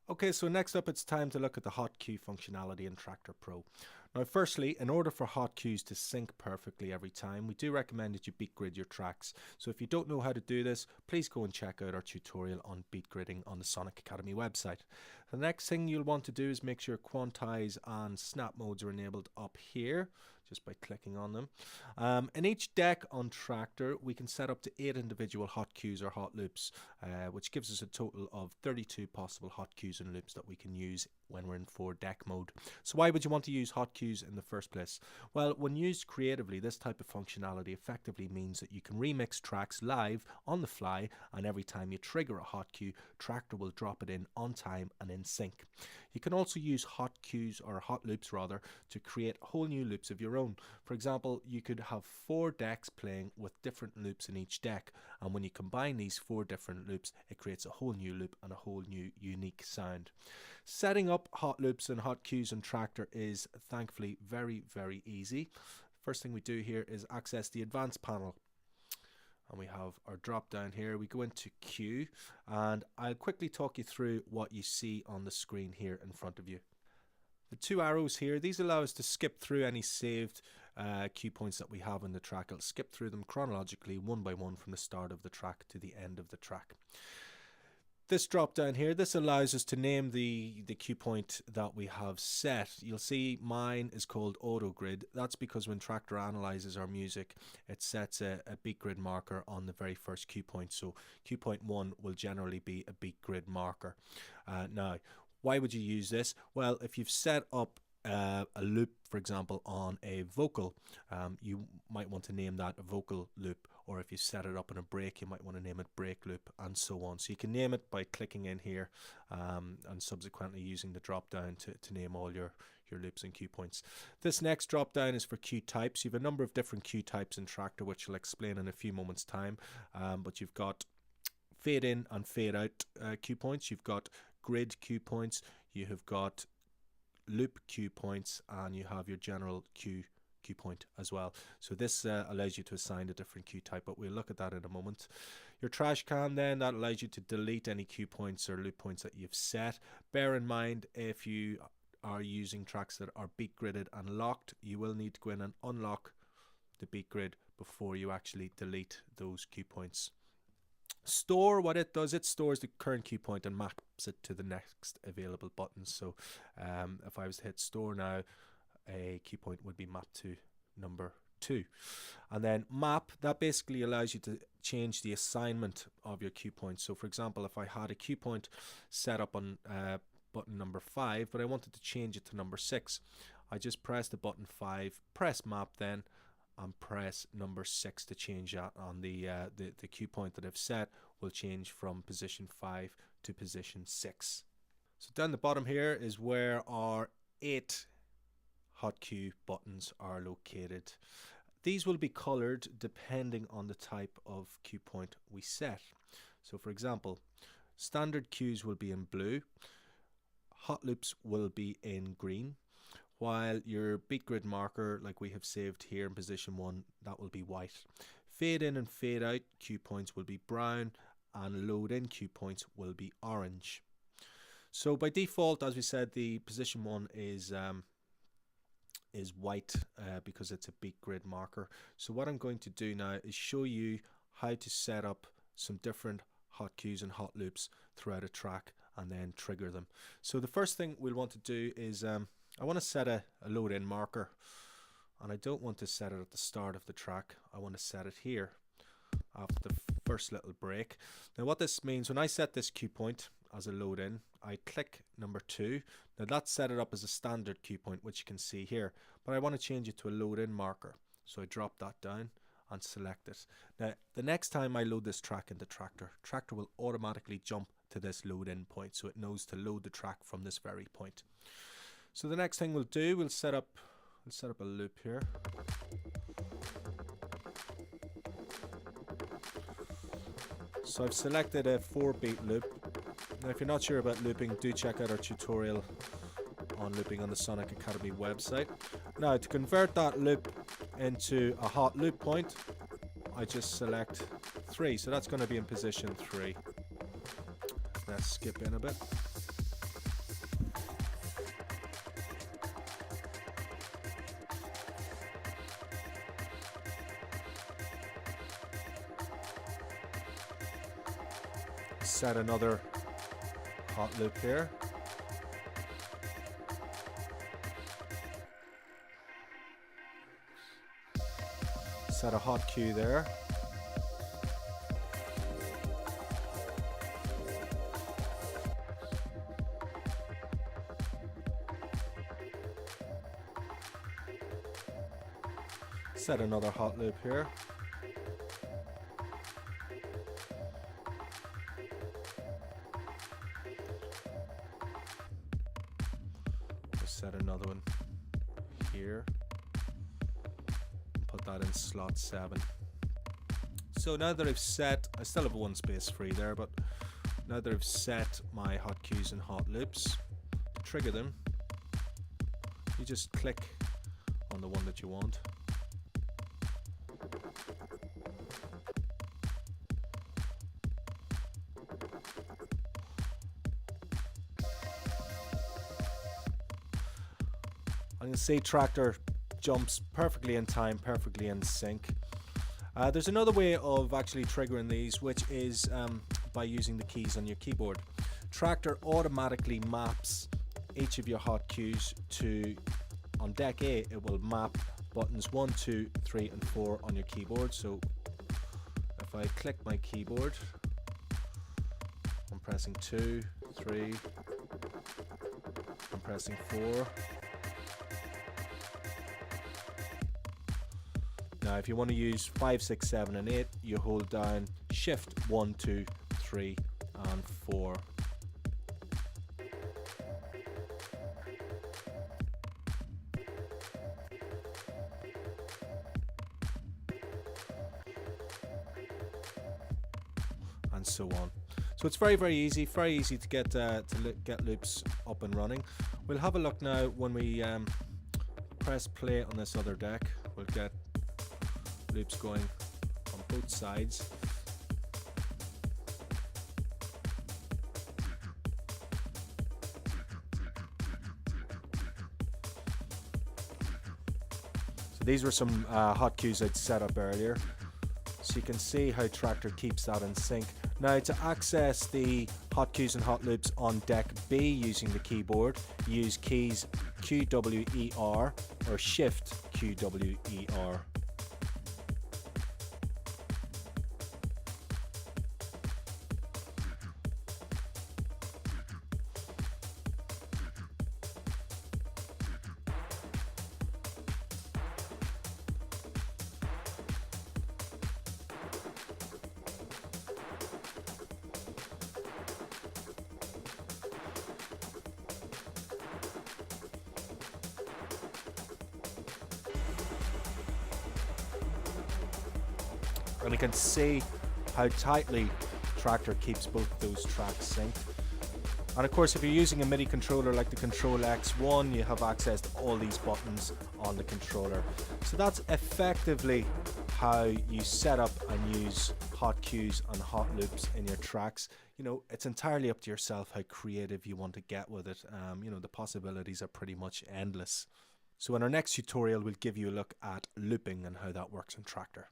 Okay, so next up it's time to look at the hotkey functionality in Traktor Pro. Now firstly, in order for hotkeys to sync perfectly every time, we do recommend that you beat grid your tracks. So if you don't know how to do this, please go and check out our tutorial on beat gridding on the Sonic Academy website. The next thing you'll want to do is make sure quantize and snap modes are enabled up here, just by clicking on them. In each deck on Traktor, we can set up to 8 individual hot cues or hot loops, which gives us a total of 32 possible hot cues and loops that we can use when we're in 4-deck mode. So why would you want to use hot cues in the first place? Well, when used creatively, this type of functionality effectively means that you can remix tracks live on the fly, and every time you trigger a hot cue, Traktor will drop it in on time and in sync. You can also use hot cues, or hot loops rather, to create whole new loops of your own. For example, you could have 4 decks playing with different loops in each deck, and when you combine these 4 different loops, it creates a whole new loop and a whole new unique sound. Setting up hot loops and hot cues in Traktor is thankfully very easy. First thing we do here is access the advanced panel, and we have our drop down here. We go into cue, and I'll quickly talk you through what you see on the screen here in front of you. The 2 arrows here, these allow us to skip through any saved cue points that we have in the track. It'll skip through them chronologically one by one from the start of the track to the end of the track. This drop down here, this allows us to name the cue point that we have set. You'll see mine is called auto grid. That's because when Traktor analyzes our music, it sets a beat grid marker on the very first cue point. So cue point 1 will generally be a beat grid marker. Now, why would you use this? Well, if you've set up a loop, for example, on a vocal, you might want to name that a vocal loop, or if you set it up in a break, you might want to name it break loop, and so on. So you can name it by clicking in here, and subsequently using the drop down to name all your loops and cue points. This next drop down is for cue types. You have a number of different cue types in Traktor, which I'll explain in a few moments time, but you've got fade in and fade out cue points, you've got grid cue points, you have got loop cue points, and you have your general cue point as well. So this allows you to assign a different cue type, but we'll look at that in a moment. Your trash can, then, that allows you to delete any cue points or loop points that you've set. Bear in mind, if you are using tracks that are beat gridded and locked, you will need to go in and unlock the beat grid before you actually delete those cue points. Store, what it does, it stores the current cue point and maps it to the next available button. So if I was to hit store now, a cue point would be mapped to number 2. And then map, that basically allows you to change the assignment of your cue points. So for example, if I had a cue point set up on button number 5, but I wanted to change it to number 6, I just press the button 5, press map then, and press number 6 to change that on the cue point that I've set will change from position 5 to position 6. So down the bottom here is where our 8 hot cue buttons are located. These will be colored depending on the type of cue point we set. So for example, standard cues will be in blue, hot loops will be in green, while your beat grid marker, like we have saved here in position 1, that will be white. Fade in and fade out cue points will be brown, and load in cue points will be orange. So by default, as we said, the position 1 is white because it's a beat grid marker. So what I'm going to do now is show you how to set up some different hot cues and hot loops throughout a track and then trigger them. So the first thing we'll want to do is I want to set a load in marker, and I don't want to set it at the start of the track. I want to set it here after the first little break. Now what this means, when I set this cue point as a load in, I click number 2. Now that set it up as a standard cue point, which you can see here, but I want to change it to a load in marker. So I drop that down and select it. Now the next time I load this track into Traktor will automatically jump to this load in point, so it knows to load the track from this very point. So the next thing we'll do, we'll set up a loop here. So I've selected a 4-beat loop. Now if you're not sure about looping, do check out our tutorial on looping on the Sonic Academy website. Now to convert that loop into a hot loop point, I just select 3. So that's going to be in position 3. Let's skip in a bit. set another hot loop here. Set a hot cue there. Set another hot loop here. Set another one here. Put that in slot 7. So now that I've set, I still have one space free there, but now that I've set my hot cues and hot loops, to trigger them, you just click on the one that you want. I can see Traktor jumps perfectly in time, perfectly in sync. There's another way of actually triggering these, which is by using the keys on your keyboard. Traktor automatically maps each of your hot cues to, on deck A, it will map buttons 1, 2, 3 and 4 on your keyboard. So if I click my keyboard, I'm pressing 2, 3, I'm pressing 4. Now if you want to use 5, 6, 7 and 8, you hold down Shift 1, 2, 3 and 4. And so on. So it's very easy to get loops up and running. We'll have a look now when we press play on this other deck. We'll get loops going on both sides. So these were some hot cues I'd set up earlier. So you can see how Traktor keeps that in sync. Now to access the hot cues and hot loops on deck B using the keyboard, use keys QWER or Shift QWER. And you can see how tightly Traktor keeps both those tracks synced. And of course, if you're using a MIDI controller like the Control X1, you have access to all these buttons on the controller. So that's effectively how you set up and use hot cues and hot loops in your tracks. You know, it's entirely up to yourself how creative you want to get with it. You know, the possibilities are pretty much endless. So in our next tutorial, we'll give you a look at looping and how that works in Traktor.